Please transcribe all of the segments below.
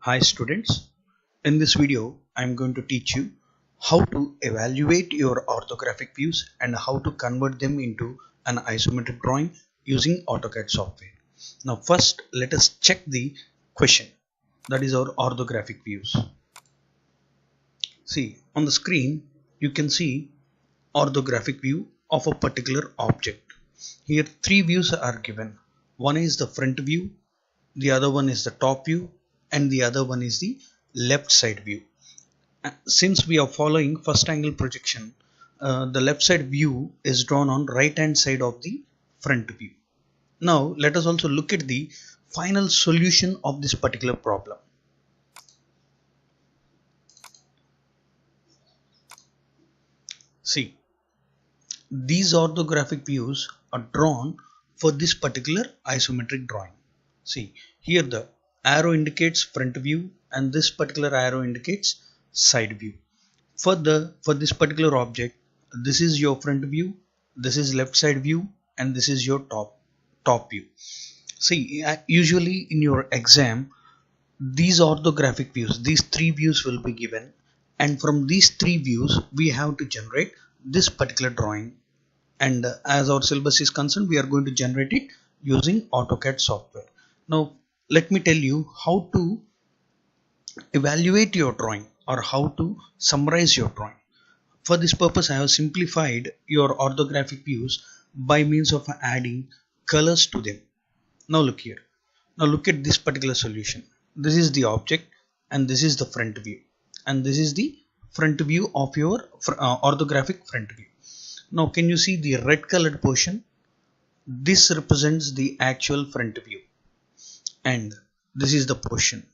Hi students, in this video I am going to teach you how to evaluate your orthographic views and how to convert them into an isometric drawing using AutoCAD software. Now first let us check the question, that is our orthographic views. See on the screen you can see orthographic view of a particular object. Here three views are given. One is the front view, the other one is the top view, and the other one is the left side view. Since we are following first angle projection, the left side view is drawn on right hand side of the front view. Now let us also look at the final solution of this particular problem. See, these orthographic views are drawn for this particular isometric drawing. See, here the arrow indicates front view and this particular arrow indicates side view. For this particular object, this is your front view, this is left side view, and this is your top view. See, usually in your exam, these orthographic views, these three views will be given, and from these three views we have to generate this particular drawing. And as our syllabus is concerned, we are going to generate it using AutoCAD software. Now let me tell you how to evaluate your drawing or how to summarize your drawing. For this purpose I have simplified your orthographic views by means of adding colors to them. Now look here. Now look at this particular solution. This is the object and this is the front view, and this is the front view of your orthographic front view. Now can you see the red colored portion? This represents the actual front view, and this is the portion.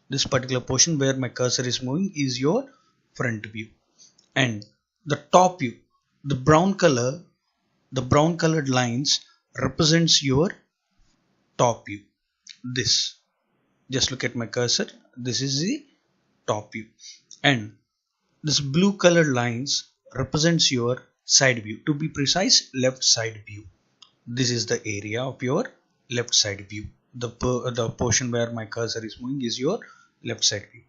This particular portion where my cursor is moving is your front view, and the top view, the brown colored lines represents your top view. This, just look at my cursor, this is the top view, and this blue colored lines represents your side view, to be precise left side view. This is the area of your left side view. The portion where my cursor is moving is your left side view,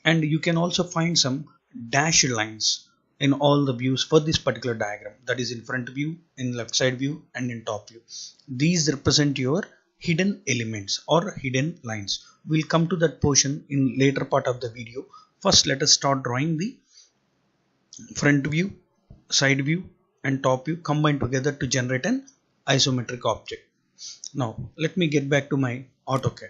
and you can also find some dashed lines in all the views for this particular diagram, that is in front view, in left side view, and in top view. These represent your hidden elements or hidden lines. We'll come to that portion in later part of the video. First let us start drawing the front view, side view, and top view combined together to generate an isometric object. Now let me get back to my AutoCAD.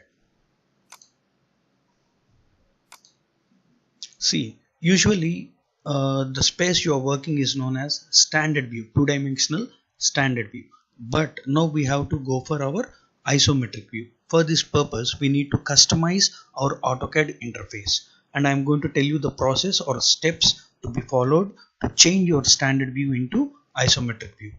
See, usually the space you are working is known as standard view, two-dimensional standard view, but now we have to go for our isometric view. For this purpose we need to customize our AutoCAD interface, and I am going to tell you the process or steps to be followed to change your standard view into isometric view.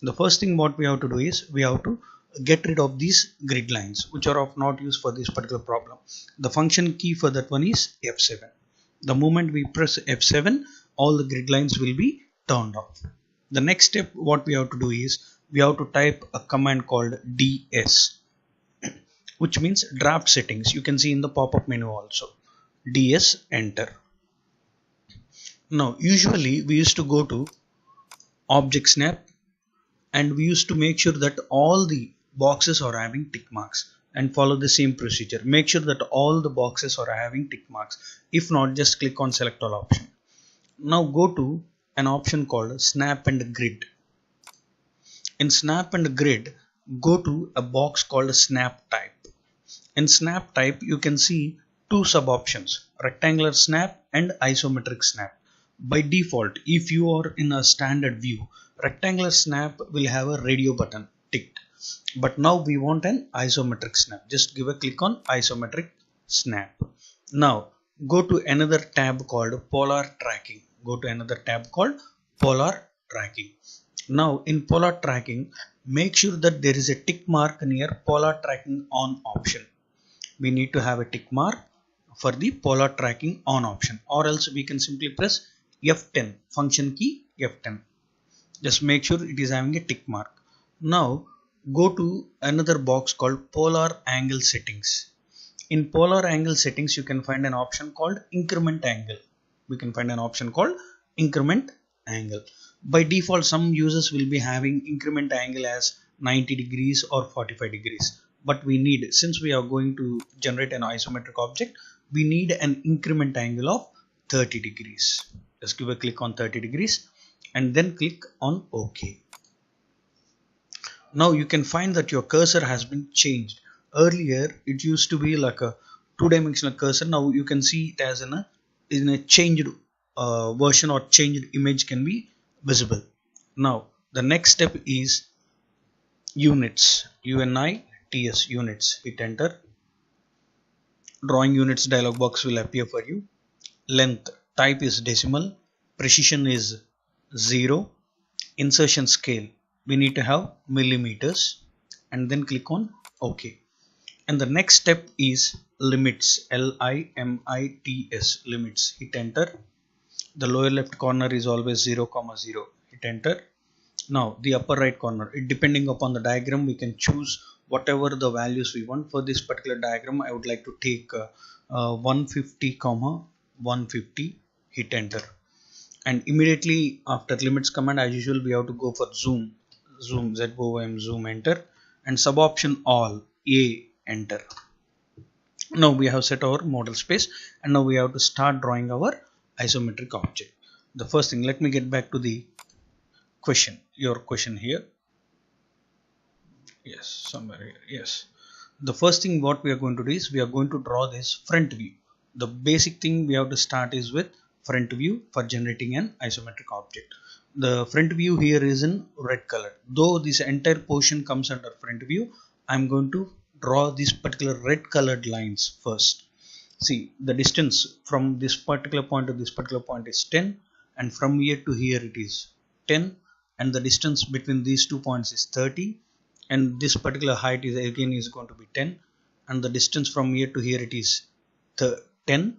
The first thing what we have to do is we have to get rid of these grid lines which are of not use for this particular problem. The function key for that one is F7. The moment we press F7, all the grid lines will be turned off. The next step what we have to do is we have to type a command called DS, which means draft settings. You can see in the pop-up menu also. DS, enter. Now usually we used to go to object snap, and we used to make sure that all the boxes are having tick marks, and follow the same procedure. Make sure that all the boxes are having tick marks. If not, just click on select all option. Now go to an option called snap and grid. In snap and grid, go to a box called snap type. In snap type you can see two sub options, rectangular snap and isometric snap. By default, if you are in a standard view, rectangular snap will have a radio button ticked, but now we want an isometric snap. Just give a click on isometric snap. Now go to another tab called polar tracking. Go to another tab called polar tracking. Now in polar tracking, make sure that there is a tick mark near polar tracking on option. We need to have a tick mark for the polar tracking on option, or else we can simply press F10, function key F10. Just make sure it is having a tick mark. Now go to another box called polar angle settings. In polar angle settings, you can find an option called increment angle. We can find an option called increment angle. By default, some users will be having increment angle as 90 degrees or 45 degrees. But we need, since we are going to generate an isometric object, we need an increment angle of 30 degrees. Just give a click on 30 degrees and then click on OK. Now you can find that your cursor has been changed. Earlier it used to be like a two-dimensional cursor. Now you can see it as in a changed version, or changed image can be visible. Now the next step is units, UNITS, units. Hit enter. Drawing units dialog box will appear for you. Length, type is decimal, precision is 0, insertion scale, we need to have millimeters, and then click on OK. And the next step is limits, LIMITS, limits. Hit enter. The lower left corner is always 0, 0. Hit enter. Now the upper right corner, depending upon the diagram, we can choose whatever the values we want. For this particular diagram, I would like to take 150, 150. Hit enter. And immediately after limits command, as usual, we have to go for zoom, ZOOM, zoom, enter, and sub option all, A, enter. Now we have set our model space, and now we have to start drawing our isometric object. The first thing, let me get back to the question, your question here. Yes, somewhere here. Yes. The first thing what we are going to do is we are going to draw this front view. The basic thing we have to start is with front view for generating an isometric object. The front view here is in red color. Though this entire portion comes under front view, I'm going to draw these particular red colored lines first. See, the distance from this particular point to this particular point is 10, and from here to here it is 10, and the distance between these 2 points is 30, and this particular height is again is going to be 10, and the distance from here to here it is 10,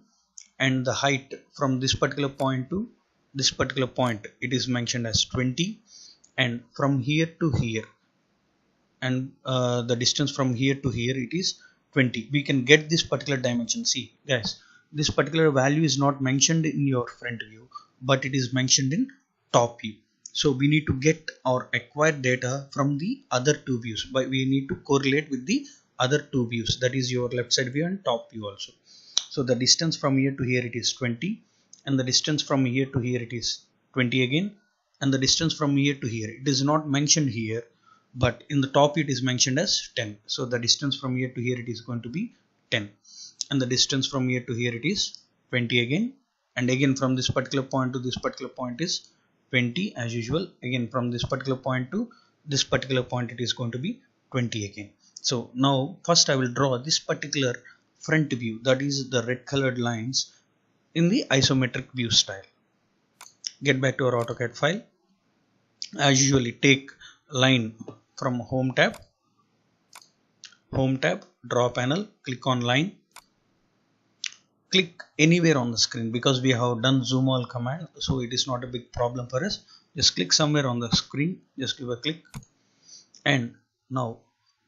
and the height from this particular point to this particular point it is mentioned as 20, and from here to here, and the distance from here to here it is 20. We can get this particular dimension. See guys, this particular value is not mentioned in your front view, but it is mentioned in top view. So we need to get or acquire data from the other two views, but we need to correlate with the other two views, that is your left side view and top view also. So the distance from here to here it is 20, and the distance from here to here it is 20 again, and the distance from here to here it is not mentioned here, but in the top view it is mentioned as 10. So the distance from here to here it is going to be 10, and the distance from here to here it is 20 again, and again from this particular point to this particular point is 20 as usual. Again from this particular point to this particular point it is going to be 20 again. So now first I will draw this particular front view, that is the red colored lines, in the isometric view style. Get back to our AutoCAD file. As usually, take line from home tab, draw panel, click on line, click anywhere on the screen, because we have done zoom all command, so it is not a big problem for us. Just click somewhere on the screen, just give a click, and now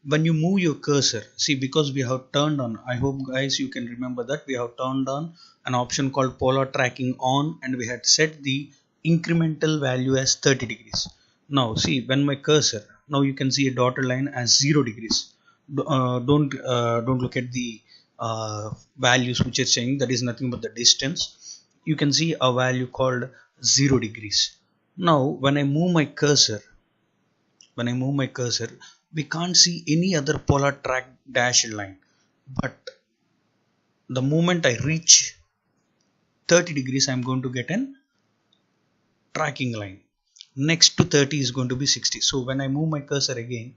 when you move your cursor, see, because we have turned on, I hope guys you can remember that we have turned on an option called polar tracking on, and we had set the incremental value as 30 degrees. Now see, when my cursor, now you can see a dotted line as 0 degrees. Don't look at the values which is saying, that is nothing but the distance. You can see a value called 0 degrees. Now when I move my cursor, we can't see any other polar track dashed line, but the moment I reach 30 degrees, I'm going to get an tracking line. Next to 30 is going to be 60. So when I move my cursor again,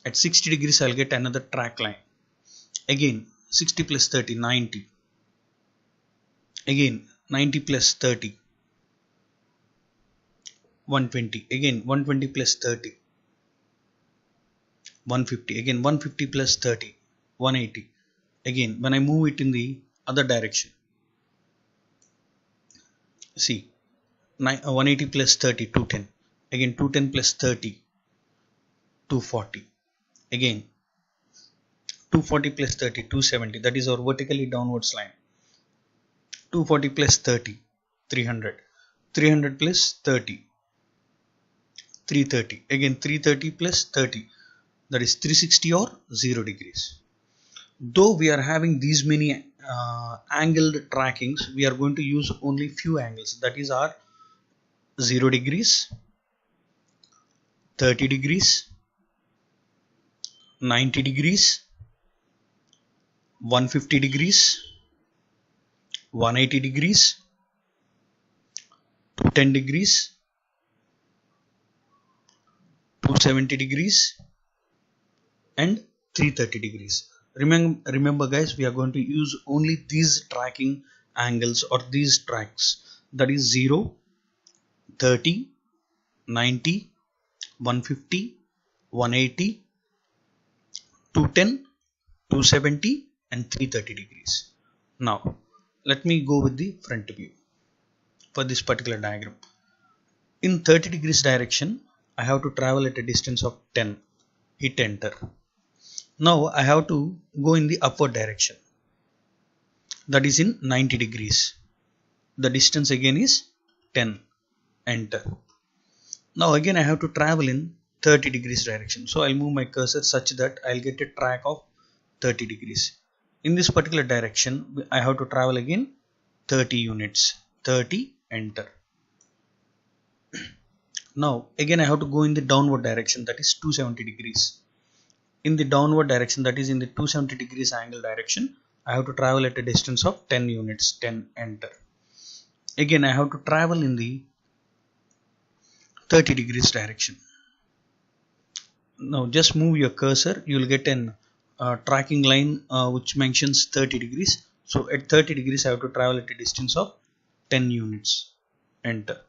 at 60 degrees I'll get another track line. Again 60 plus 30, 90. Again 90 plus 30, 120. Again 120 plus 30, 150. Again 150 plus 30, 180. Again when I move it in the other direction, see, 180 plus 30, 210. Again 210 plus 30, 240. Again 240 plus 30, 270. That is our vertically downwards line. 240 plus 30, 300. 300 plus 30, 330. Again 330 plus 30. That is 360 or 0 degrees. Though we are having these many angled trackings, we are going to use only few angles. That is our 0 degrees, 30 degrees, 90 degrees, 150 degrees, 180 degrees, 210 degrees, 270 degrees, and 330 degrees. Remember guys, we are going to use only these tracking angles or these tracks. That is 0, 30, 90, 150, 180, 210, 270 and 330 degrees. Now let me go with the front view for this particular diagram. In 30 degrees direction, I have to travel at a distance of 10. Hit enter. Now I have to go in the upward direction. That is in 90 degrees. The distance again is 10. Enter. Now again I have to travel in 30 degrees direction. So I'll move my cursor such that I'll get a track of 30 degrees. In this particular direction, I have to travel again 30 units. 30, enter. Now again I have to go in the downward direction, that is 270 degrees. In the downward direction, that is in the 270 degrees angle direction, I have to travel at a distance of 10 units. 10, enter. Again I have to travel in the 30 degrees direction. Now just move your cursor, you will get an tracking line which mentions 30 degrees. So at 30 degrees I have to travel at a distance of 10 units. Enter.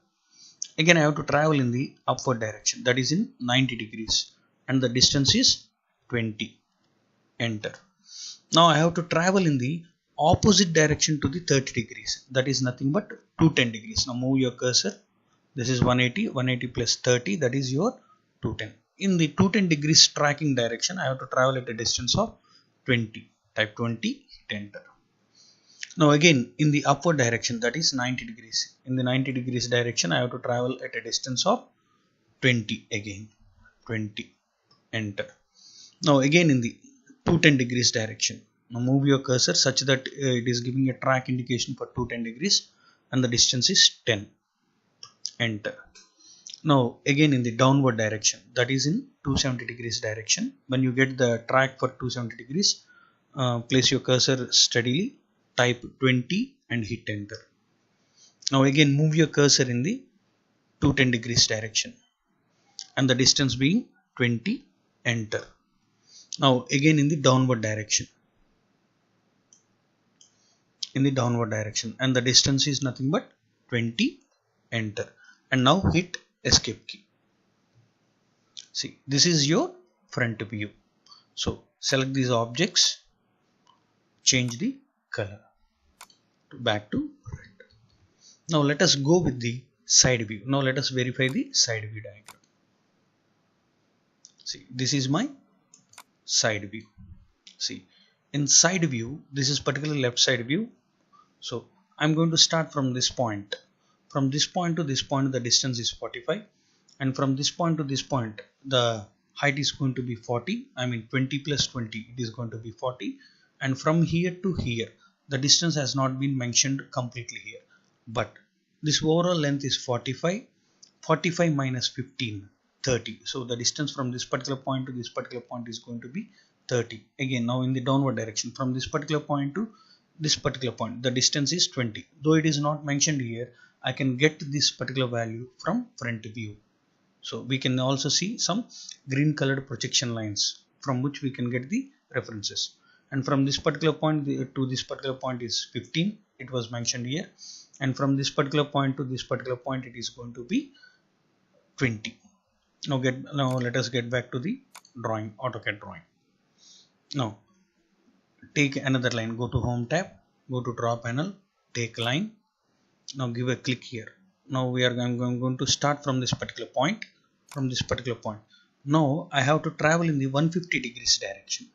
Again I have to travel in the upward direction, that is in 90 degrees, and the distance is 20. Enter. Now I have to travel in the opposite direction to the 30 degrees, that is nothing but 210 degrees. Now move your cursor. This is 180, 180 plus 30, that is your 210. In the 210 degrees tracking direction, I have to travel at a distance of 20. Type 20, hit enter. Now again in the upward direction, that is 90 degrees. In the 90 degrees direction, I have to travel at a distance of 20 again. 20, enter. Now again in the 210 degrees direction. Now move your cursor such that it is giving a track indication for 210 degrees and the distance is 10. Enter. Now again in the downward direction, that is in 270 degrees direction. When you get the track for 270 degrees, place your cursor steadily, type 20 and hit enter. Now again move your cursor in the 210 degrees direction and the distance being 20, enter. Now again in the downward direction. In the downward direction, and the distance is nothing but 20, enter. And now hit escape key. See, this is your front view. So select these objects, change the color back to red. Now let us go with the side view. Now let us verify the side view diagram. See, this is my side view. See, in side view, this is particularly left side view. So I'm going to start from this point. From this point to this point, the distance is 45, and from this point to this point, the height is going to be 40. I mean 20 plus 20, it is going to be 40. And from here to here, the distance has not been mentioned completely here, but this overall length is 45. 45 minus 15, 30. So the distance from this particular point to this particular point is going to be 30. Again, now in the downward direction, from this particular point to this particular point, the distance is 20. Though it is not mentioned here, I can get this particular value from front view. So we can also see some green colored projection lines from which we can get the references. And from this particular point to this particular point is 15. It was mentioned here. And from this particular point to this particular point, it is going to be 20. Now let us get back to the drawing, AutoCAD drawing. Now take another line, go to home tab, go to draw panel, take line. Now give a click here. Now I'm going to start from this particular point. Now I have to travel in the 150 degrees direction.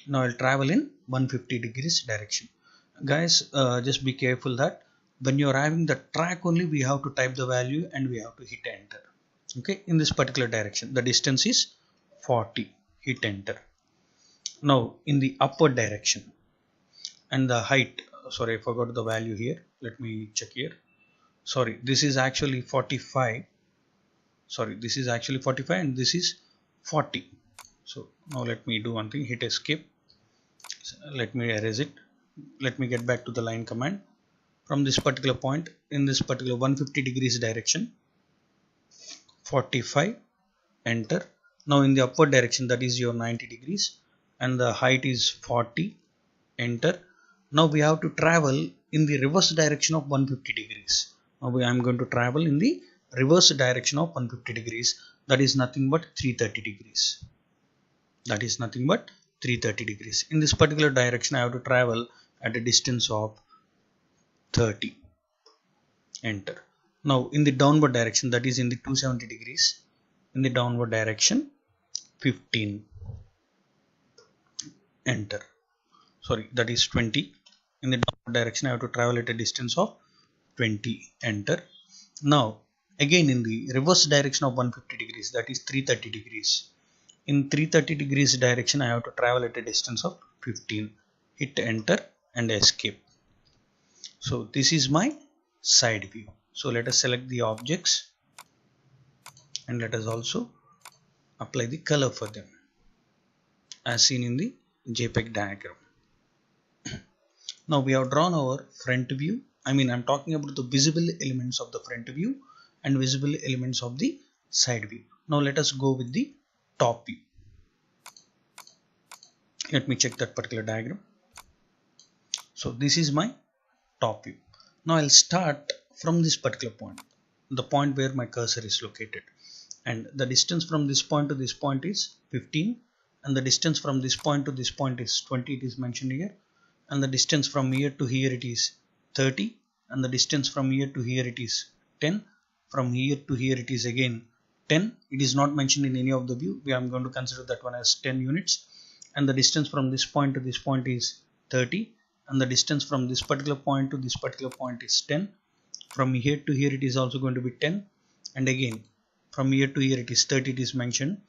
Now I'll travel in 150 degrees direction. Guys, just be careful that when you're having the track only, we have to type the value and we have to hit enter. Okay, in this particular direction, the distance is 40. Hit enter. Now in the upward direction and the height, sorry, I forgot the value here. Let me check here. Sorry, this is actually 45. Sorry, this is actually 45 and this is 40. So now let me do one thing, hit escape. Let me erase it. Let me get back to the line command. From this particular point, in this particular 150 degrees direction, 45, enter. Now in the upward direction, that is your 90 degrees and the height is 40, enter. Now we have to travel in the reverse direction of 150 degrees. Now I am going to travel in the reverse direction of 150 degrees, that is nothing but 330 degrees. That is nothing but 330 degrees. In this particular direction, I have to travel at a distance of 30. Enter. Now in the downward direction, that is in the 270 degrees, in the downward direction, 15. Enter. Sorry, that is 20. In the downward direction, I have to travel at a distance of 20. Enter. Now again in the reverse direction of 150 degrees, that is 330 degrees. In 330 degrees direction, I have to travel at a distance of 15. Hit enter and escape. So this is my side view. So let us select the objects and let us also apply the color for them as seen in the JPEG diagram. Now we have drawn our front view. I'm talking about the visible elements of the front view and visible elements of the side view. Now let us go with the top view. Let me check that particular diagram. So this is my top view. Now I'll start from this particular point, the point where my cursor is located, and the distance from this point to this point is 15, and the distance from this point to this point is 20, it is mentioned here, and the distance from here to here it is 30, and the distance from here to here it is 10, from here to here it is again 10. It is not mentioned in any of the view. I am going to consider that one as 10 units, and the distance from this point to this point is 30, and the distance from this particular point to this particular point is 10. From here to here it is also going to be 10, and again from here to here it is 30, it is mentioned,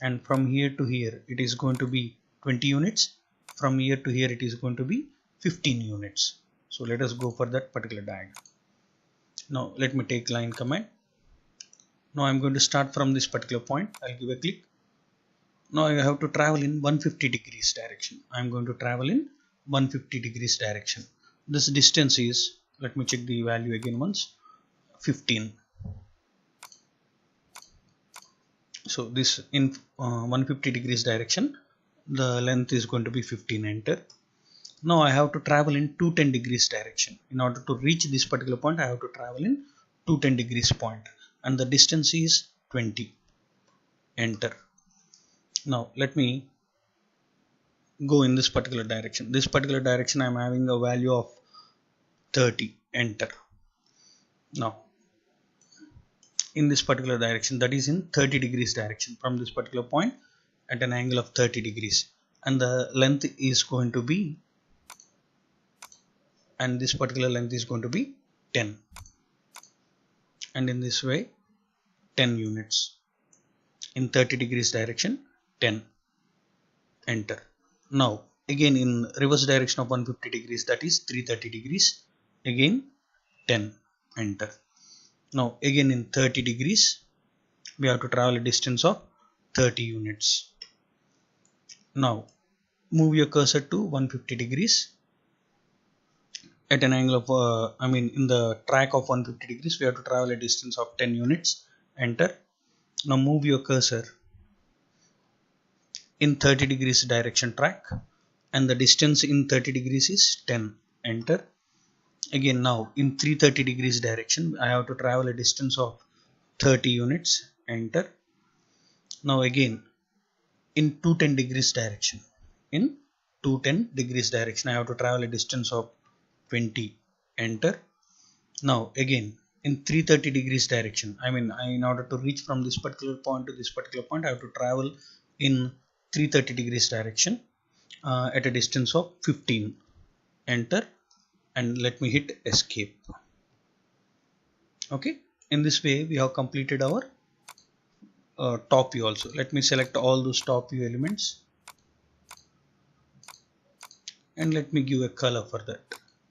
and from here to here it is going to be 20 units. From here to here it is going to be 15 units. So let us go for that particular diagram. Now let me take line command. Now I am going to start from this particular point. I'll give a click. Now I have to travel in 150 degrees direction. I am going to travel in 150 degrees direction. This distance is, let me check the value again once, 15. So this in 150 degrees direction, the length is going to be 15. Enter. Now I have to travel in 210 degrees direction. In order to reach this particular point, I have to travel in 210 degrees point, and the distance is 20. Enter. Now let me go in this particular direction. This particular direction I am having a value of 30. Enter. Now in this particular direction, that is in 30 degrees direction, from this particular point at an angle of 30 degrees, and the length is going to be, and this particular length is going to be 10, and in this way 10 units. In 30 degrees direction, 10. Enter. Now again in reverse direction of 150 degrees, that is 330 degrees, again 10. Enter. Now again in 30 degrees, we have to travel a distance of 30 units. Now move your cursor to 150 degrees at an angle of in the track of 150 degrees, we have to travel a distance of 10 units. Enter. Now move your cursor in 30 degrees direction track, and the distance in 30 degrees is 10. Enter. Again now in 330 degrees direction, I have to travel a distance of 30 units. Enter. Now again in 210 degrees direction, in 210 degrees direction, I have to travel a distance of 20. Enter. Now again in 330 degrees direction, in order to reach from this particular point to this particular point, I have to travel in 330 degrees direction, at a distance of 15. Enter, and let me hit escape. Okay, in this way we have completed our top view also. Let me select all those top view elements and let me give a color for that.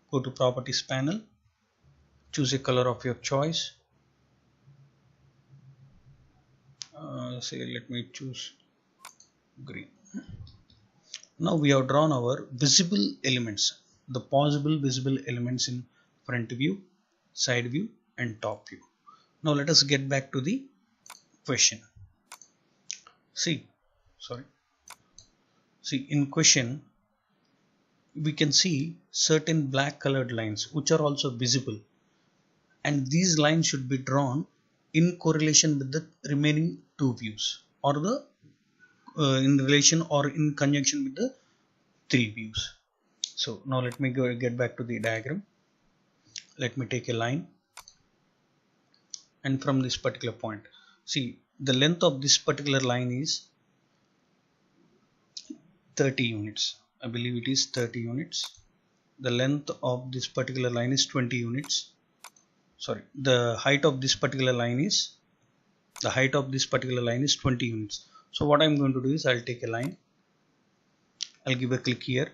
Go to properties panel, choose a color of your choice. Say let me choose green. Now we have drawn our visible elements, the possible visible elements in front view, side view and top view. Now let us get back to the question. See in question we can see certain black colored lines which are also visible, and these lines should be drawn in correlation with the remaining two views, or the in relation or in conjunction with the three views. So now let me get back to the diagram. Let me take a line, and from this particular point, see the length of this particular line is 30 units. I believe it is 30 units. The length of this particular line is 20 units. Sorry, the height of this particular line is 20 units. So what I'm going to do is I'll take a line, I'll give a click here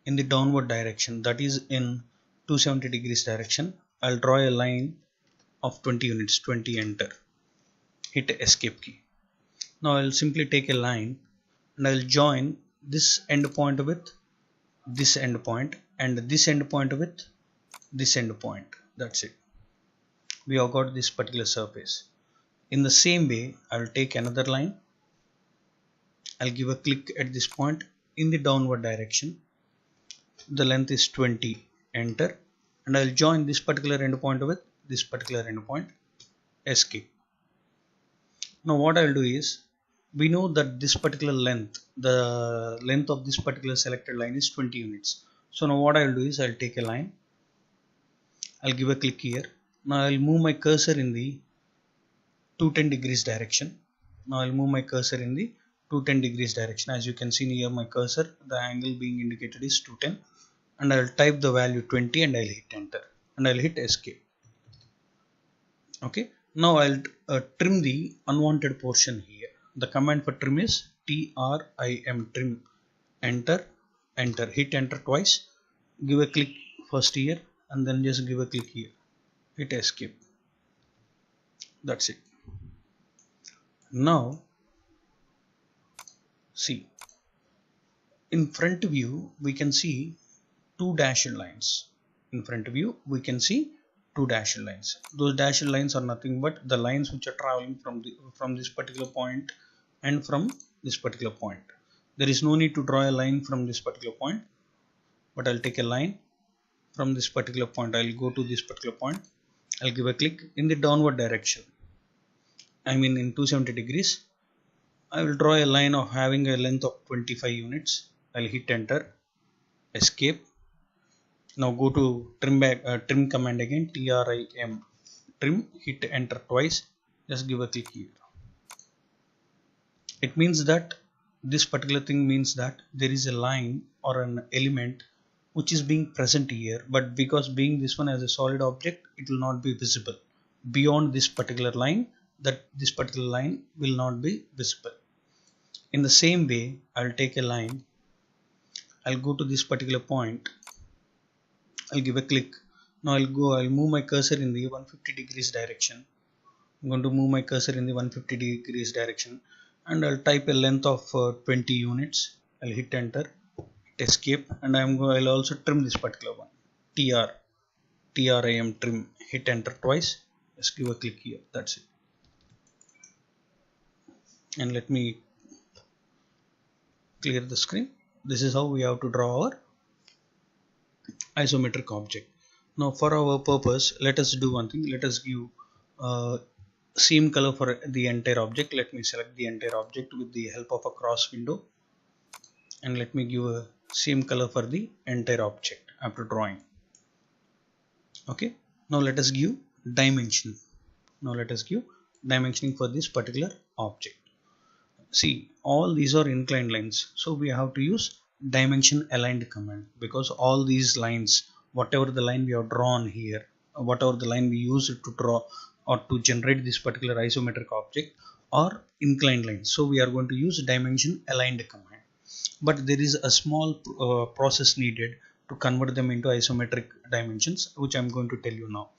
in the downward direction, that is in 270 degrees direction. I'll draw a line of 20 units, 20, enter, hit escape key. Now I'll simply take a line and I'll join this end point with this end point and this end point with this end point. That's it. We have got this particular surface. In the same way, I'll take another line, I'll give a click at this point in the downward direction, the length is 20, enter, and I'll join this particular end point with this particular end point, escape. Now what I'll do is, we know that this particular length, the length of this particular selected line is 20 units. So now what I'll do is I'll take a line, I'll give a click here. Now I'll move my cursor in the 210 degrees direction. Now I'll move my cursor in the 210 degrees direction. As you can see near my cursor, the angle being indicated is 210, and I'll type the value 20 and I'll hit enter and I'll hit escape. Okay, now I'll trim the unwanted portion here. The command for trim is trim, trim, enter, enter, hit enter twice, give a click first here and then just give a click here, hit escape. That's it. Now see, in front view we can see two dashed lines. In front view we can see two dashed lines. Those dashed lines are nothing but the lines which are traveling from this particular point and from this particular point. There is no need to draw a line from this particular point, but I'll take a line from this particular point. I'll go to this particular point, I'll give a click in the downward direction, I mean in 270 degrees. I will draw a line of having a length of 25 units. I'll hit enter, escape. Now go to trim command again, trim, trim, hit enter twice, just give a click here. It means that this particular thing means that there is a line or an element which is being present here, but because being this one as a solid object, it will not be visible beyond this particular line, that this particular line will not be visible. In the same way, I'll take a line, I'll go to this particular point, I'll give a click. Now I'll move my cursor in the 150 degrees direction. I'm going to move my cursor in the 150 degrees direction and I'll type a length of 20 units. I'll hit enter, hit escape, and I'll also trim this particular one, trim, trim, hit enter twice, just give a click here. That's it. And let me clear the screen. This is how we have to draw our isometric object. Now for our purpose, let us do one thing. Let us give same color for the entire object. Let me select the entire object with the help of a cross window, and let me give a same color for the entire object after drawing. Okay, now let us give dimension. Now let us give dimensioning for this particular object. see, all these are inclined lines, so we have to use dimension aligned command, because all these lines, whatever the line we have drawn here, whatever the line we use to draw or to generate this particular isometric object are inclined lines, so we are going to use dimension aligned command. But there is a small process needed to convert them into isometric dimensions, which I'm going to tell you now.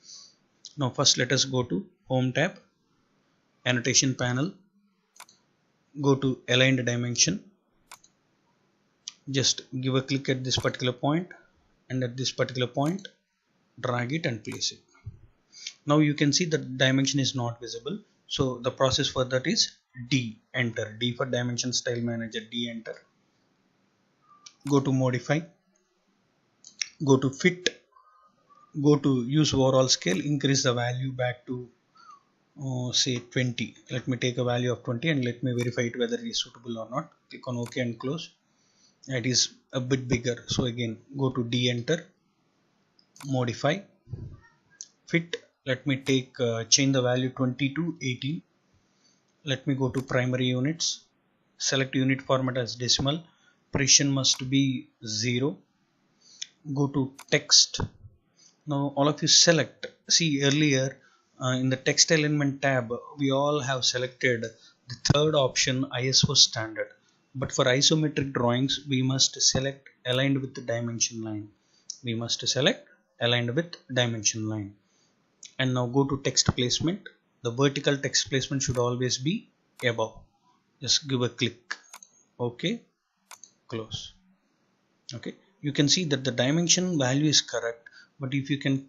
Now first let us go to Home tab, Annotation panel, go to Aligned Dimension, just give a click at this particular point, and at this particular point drag it and place it. Now you can see that dimension is not visible, so the process for that is D, enter, D for Dimension Style Manager, D, enter. Go to Modify, go to Fit, go to Use Overall Scale, increase the value back to say 20. Let me take a value of 20 and let me verify it whether it is suitable or not. Click on OK and close. It is a bit bigger, so again go to D, enter, Modify, Fit. Let me take change the value 20 to 18. Let me go to Primary Units, select unit format as decimal, precision must be 0. Go to Text. Now all of you select, see earlier in the text alignment tab we all have selected the third option, ISO standard, but for isometric drawings we must select aligned with the dimension line. We must select aligned with dimension line. And now go to text placement. The vertical text placement should always be above. Just give a click, OK, close. Okay, you can see that the dimension value is correct, but if you can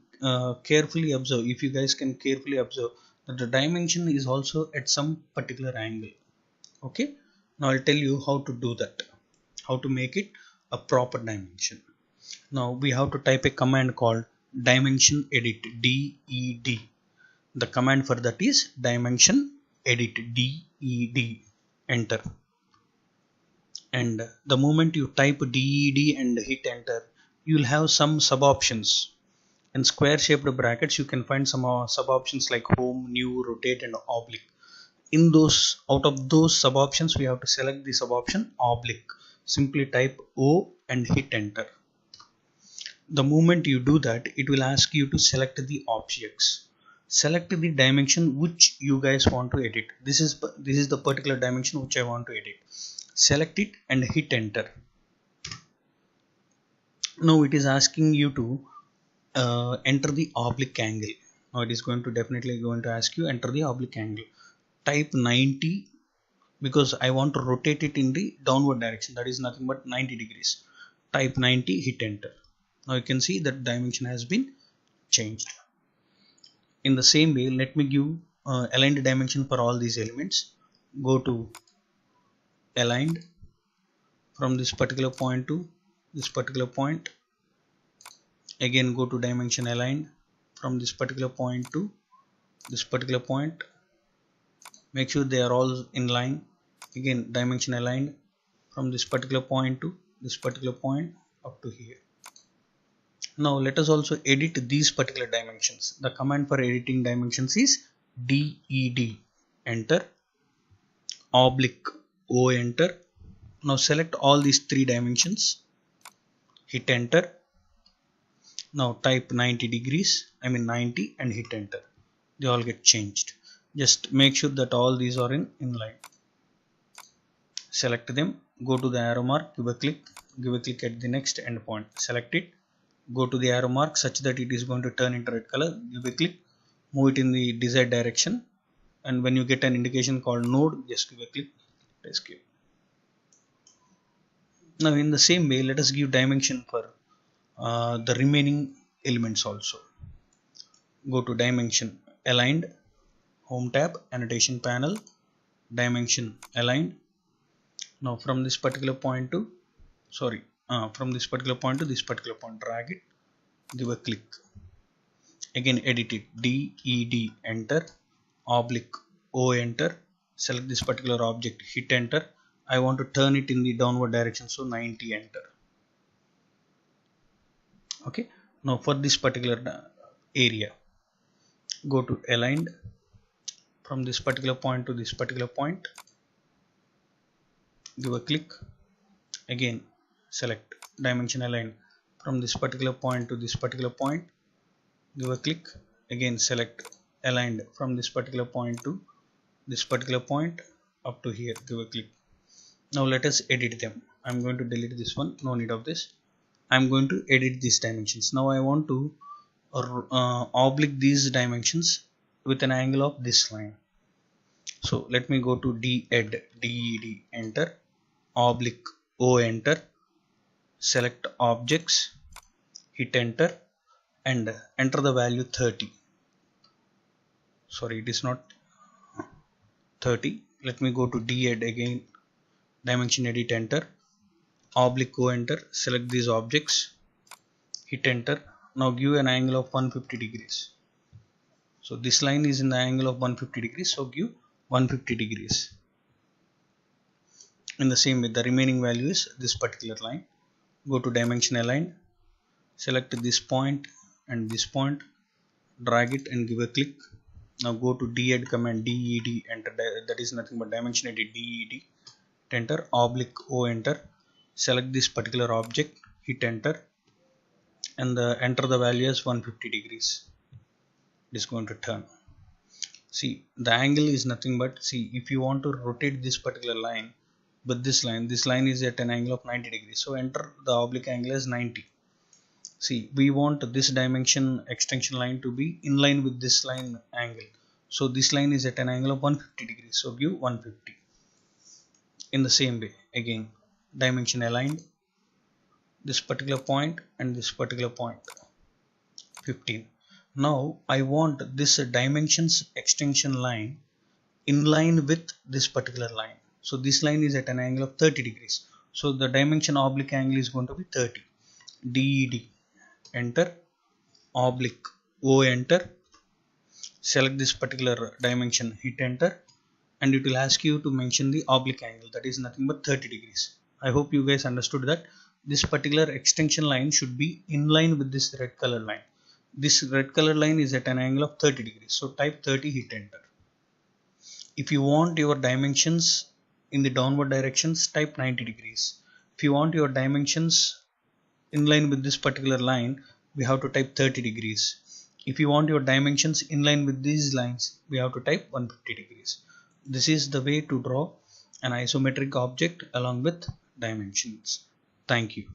carefully observe, if you guys can carefully observe that the dimension is also at some particular angle. Okay, now I'll tell you how to do that, how to make it a proper dimension. Now we have to type a command called dimension edit, DED. The command for that is dimension edit, DED, enter. And the moment you type DED and hit enter, you will have some sub options. In square shaped brackets you can find some sub options like home, new, rotate and oblique. In those, out of those sub options we have to select the sub option oblique. Simply type O and hit enter. The moment you do that, it will ask you to select the objects. Select the dimension which you guys want to edit. This is the particular dimension which I want to edit. Select it and hit enter. Now it is asking you to enter the oblique angle. Now it is definitely going to ask you enter the oblique angle. Type 90, because I want to rotate it in the downward direction, that is nothing but 90 degrees. Type 90, hit enter. Now you can see that dimension has been changed. In the same way, let me give aligned dimension for all these elements. Go to aligned, from this particular point to this particular point. Again go to dimension aligned, from this particular point to this particular point. Make sure they are all in line. Again dimension aligned, from this particular point to this particular point up to here. Now let us also edit these particular dimensions. The command for editing dimensions is DED, enter, oblique O, enter. Now select all these three dimensions, hit enter. Now type 90 degrees, 90 and hit enter. They all get changed. Just make sure that all these are in line. Select them, go to the arrow mark, give a click at the next endpoint. Select it, go to the arrow mark such that it is going to turn into red color. Give a click, move it in the desired direction, and when you get an indication called node, just give a click, escape. Now in the same way, let us give dimension for the remaining elements also. Go to dimension aligned, home tab, annotation panel, dimension aligned. Now from this particular point to this particular point, drag it, give a click. Again edit it, DED, enter, oblique O, enter. Select this particular object, hit enter. I want to turn it in the downward direction, so 90, enter. Okay, now for this particular area, go to aligned, from this particular point to this particular point. give a click, again select dimension align from this particular point to this particular point, give a click, again select aligned from this particular point to this particular point up to here, give a click. Now let us edit them. I'm going to delete this one, no need of this. I'm going to edit these dimensions. Now I want to oblique these dimensions with an angle of this line. So let me go to DED, enter, oblique O, enter, select objects, hit enter, and enter the value 30. Sorry, it is not 30. Let me go to DED again, dimension edit, enter, oblique O, enter, select these objects, hit enter. Now give an angle of 150 degrees. So this line is in the angle of 150 degrees, so give 150 degrees. In the same way, the remaining value is this particular line. Go to dimension align, select this point and this point, drag it and give a click. Now go to DED command, DED, enter, that is nothing but dimension edit, DED, enter, oblique O, enter, select this particular object, hit enter, and enter the value as 150 degrees. It is going to turn. See, the angle is nothing but, see, if you want to rotate this particular line, but this line is at an angle of 90 degrees, so enter the oblique angle as 90. See, we want this dimension extension line to be in line with this line angle, so this line is at an angle of 150 degrees, so give 150. In the same way, again dimension aligned, this particular point and this particular point, 15. Now I want this dimensions extension line in line with this particular line, so this line is at an angle of 30 degrees, so the dimension oblique angle is going to be 30. DED, enter, oblique O, enter, select this particular dimension, hit enter, and it will ask you to mention the oblique angle, that is nothing but 30 degrees. I hope you guys understood that this particular extension line should be in line with this red color line. This red color line is at an angle of 30 degrees, so type 30, hit enter. If you want your dimensions in the downward directions, type 90 degrees. If you want your dimensions in line with this particular line, we have to type 30 degrees. If you want your dimensions in line with these lines, we have to type 150 degrees. This is the way to draw an isometric object along with dimensions. Thank you.